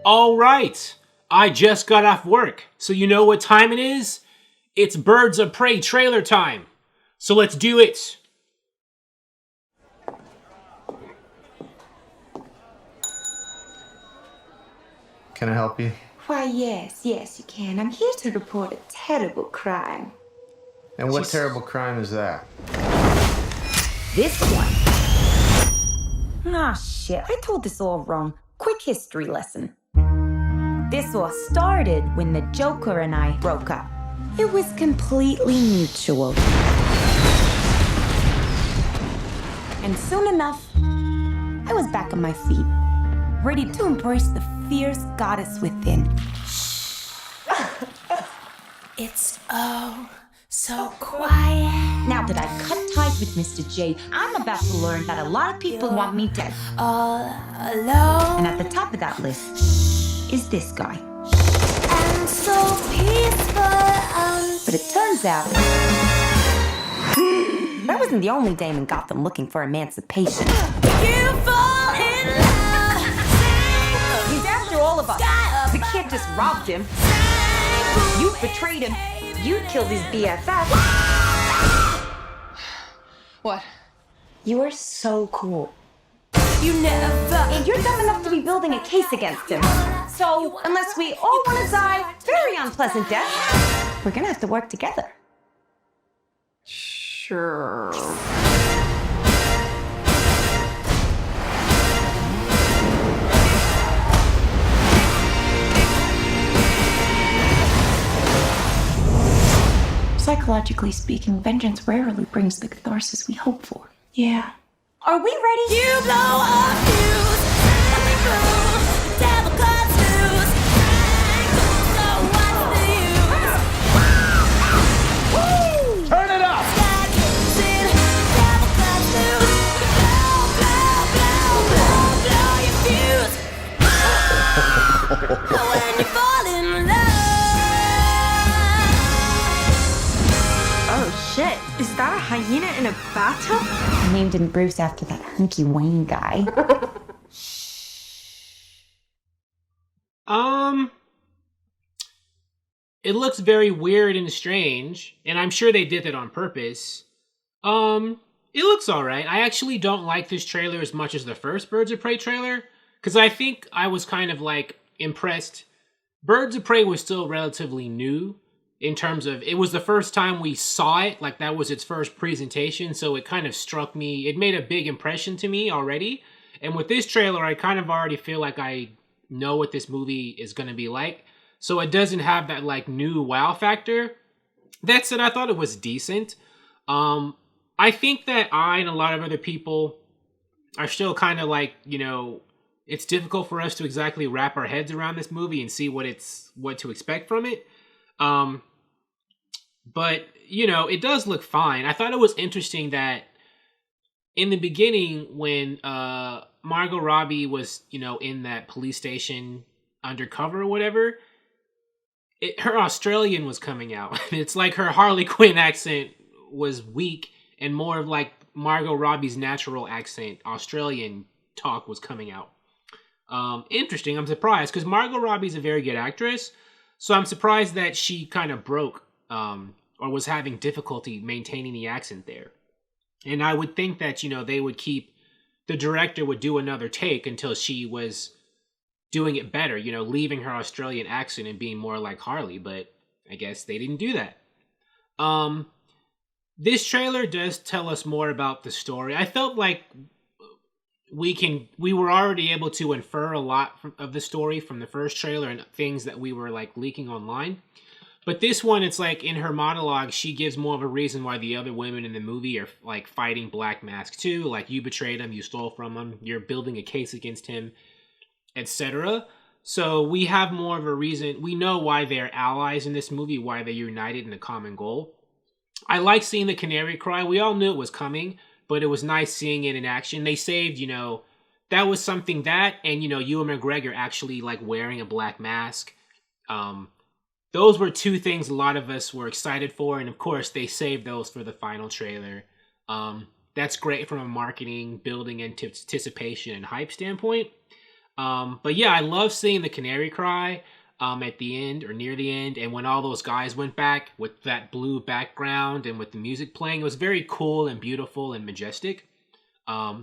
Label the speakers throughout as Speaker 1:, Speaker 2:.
Speaker 1: All right. I just got off work, so you know what time it is? It's Birds of Prey trailer time. So let's do it.
Speaker 2: Can I help you?
Speaker 3: Why, yes, you can. I'm here to report a terrible crime.
Speaker 2: And what terrible crime is that?
Speaker 3: This one. Ah, shit, I told this all wrong. Quick history lesson. This all started when the Joker and I broke up. It was completely mutual. And soon enough, I was back on my feet, ready to embrace the fierce goddess within.
Speaker 4: It's so quiet.
Speaker 3: Now that I've cut ties with Mr. J, I'm about to learn that a lot of people want me dead.
Speaker 4: All alone.
Speaker 3: And at the top of that list is this guy.
Speaker 4: And so peaceful.
Speaker 3: But it turns out I wasn't the only dame in Gotham looking for emancipation.
Speaker 4: You fall in love.
Speaker 3: He's after all of us. We can't just rob him. You betrayed him. You'd kill his BFF.
Speaker 5: What?
Speaker 3: You are so cool.
Speaker 4: You never.
Speaker 3: And you're dumb enough to be building a case against him. So, unless we all want to die very unpleasant death, we're gonna have to work together.
Speaker 5: Sure.
Speaker 6: Psychologically speaking, vengeance rarely brings the catharsis we hope for.
Speaker 3: Yeah. Are we ready?
Speaker 4: You blow a fuse. Devil cuts loose. So what's the use? Woo!
Speaker 2: Turn it up!
Speaker 4: Sky kicks in. Devil cuts loose. Blow your fuse. When you fall in love.
Speaker 6: Oh shit, is that a hyena in a bathtub?
Speaker 3: I named him Bruce after that hunky Wayne guy.
Speaker 1: It looks very weird and strange, and I'm sure they did that on purpose. It looks alright. I actually don't like this trailer as much as the first Birds of Prey trailer, because I think I was kind of like impressed. Birds of Prey was still relatively new in terms of, it was the first time we saw it, like that was its first presentation, so it kind of struck me, it made a big impression to me already. And with this trailer, I kind of already feel like I know what this movie is going to be like. So it doesn't have that like new wow factor. That said, I thought it was decent. I think that I and a lot of other people are still kind of like, you know, it's difficult for us to exactly wrap our heads around this movie and see what to expect from it. But, you know, it does look fine. I thought it was interesting that in the beginning when Margot Robbie was, you know, in that police station undercover or whatever, her Australian was coming out. It's like her Harley Quinn accent was weak and more of like Margot Robbie's natural accent, Australian talk was coming out. Interesting. I'm surprised because Margot Robbie's a very good actress. So I'm surprised that she kind of broke or was having difficulty maintaining the accent there. And I would think that, you know, the director would do another take until she was doing it better, you know, leaving her Australian accent and being more like Harley, but I guess they didn't do that. This trailer does tell us more about the story. I felt like we were already able to infer a lot of the story from the first trailer and things that we were like leaking online. But this one, it's like in her monologue, she gives more of a reason why the other women in the movie are like fighting Black Mask too. Like, you betrayed him, you stole from him, you're building a case against him, etc. So we have more of a reason. We know why they're allies in this movie, why they're united in a common goal. I like seeing the Canary cry. We all knew it was coming, but it was nice seeing it in action. They saved, you know, that was something that, and, you know, Ewan McGregor actually like wearing a black mask. Those were two things a lot of us were excited for, and of course they saved those for the final trailer. That's great from a marketing, building, anticipation, and hype standpoint. But yeah, I love seeing the Canary cry at the end or near the end, and when all those guys went back with that blue background and with the music playing, it was very cool and beautiful and majestic.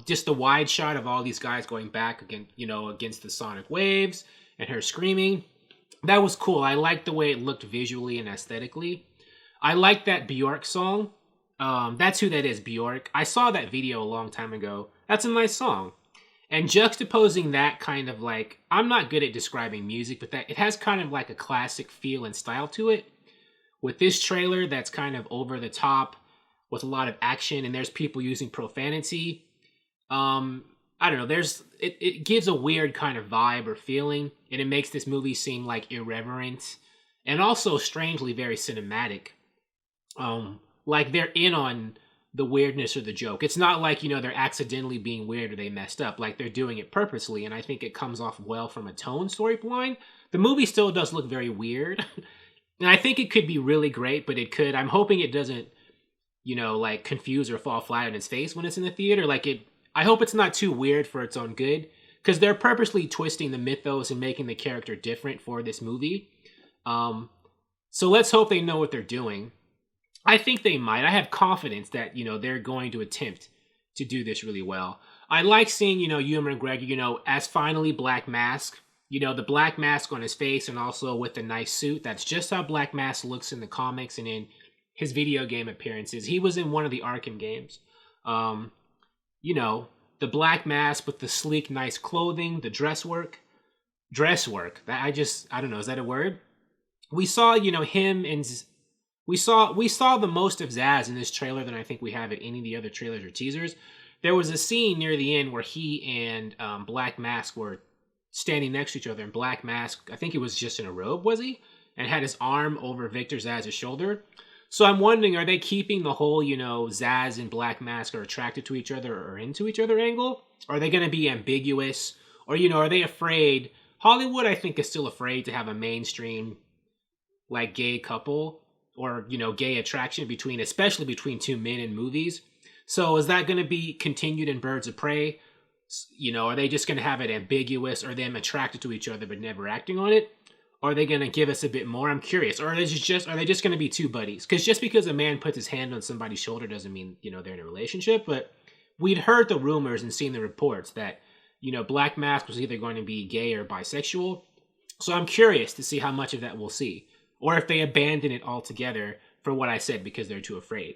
Speaker 1: Just the wide shot of all these guys going back against the sonic waves and her screaming. That was cool. I liked the way it looked visually and aesthetically. I like that Bjork song. That's who that is, Bjork. I saw that video a long time ago. That's a nice song. And juxtaposing that kind of like, I'm not good at describing music, but that it has kind of like a classic feel and style to it. With this trailer that's kind of over the top with a lot of action, and there's people using profanity. I don't know, it gives a weird kind of vibe or feeling, and it makes this movie seem like irreverent and also strangely very cinematic. Like they're in on the weirdness or the joke. It's not like, they're accidentally being weird or they messed up. Like they're doing it purposely, and I think it comes off well from a tone storyline. The movie still does look very weird. And I think it could be really great, but I'm hoping it doesn't, like confuse or fall flat on its face when it's in the theater. I hope it's not too weird for its own good, because they're purposely twisting the mythos and making the character different for this movie. So let's hope they know what they're doing. I think they might. I have confidence that, they're going to attempt to do this really well. I like seeing, Ewan McGregor, as finally Black Mask. The black mask on his face and also with the nice suit. That's just how Black Mask looks in the comics and in his video game appearances. He was in one of the Arkham games. The Black Mask with the sleek, nice clothing, the dress work. I don't know, is that a word? We saw, him and... We saw the most of Zaz in this trailer than I think we have at any of the other trailers or teasers. There was a scene near the end where he and Black Mask were standing next to each other, and Black Mask, I think he was just in a robe, was he? And had his arm over Victor Zaz's shoulder. So I'm wondering, are they keeping the whole, Zaz and Black Mask are attracted to each other or into each other angle? Are they going to be ambiguous? Or, are they afraid? Hollywood, I think, is still afraid to have a mainstream, gay couple. Or, gay attraction especially between two men in movies. So is that going to be continued in Birds of Prey? Are they just going to have it ambiguous or them attracted to each other but never acting on it? Or are they going to give us a bit more? I'm curious. Or are they just going to be two buddies? Because just because a man puts his hand on somebody's shoulder doesn't mean, they're in a relationship. But we'd heard the rumors and seen the reports that, Black Mask was either going to be gay or bisexual. So I'm curious to see how much of that we'll see. Or if they abandon it altogether for what I said because they're too afraid.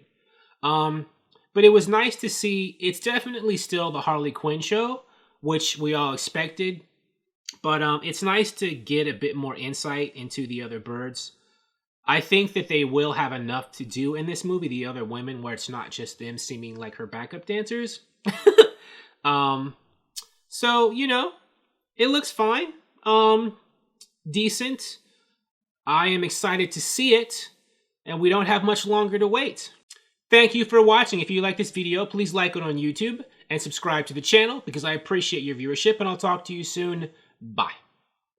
Speaker 1: But it was nice to see. It's definitely still the Harley Quinn show, which we all expected. But it's nice to get a bit more insight into the other birds. I think that they will have enough to do in this movie, the other women, where it's not just them seeming like her backup dancers. So, it looks fine. Decent. I am excited to see it, and we don't have much longer to wait. Thank you for watching. If you like this video, please like it on YouTube and subscribe to the channel because I appreciate your viewership, and I'll talk to you soon. Bye.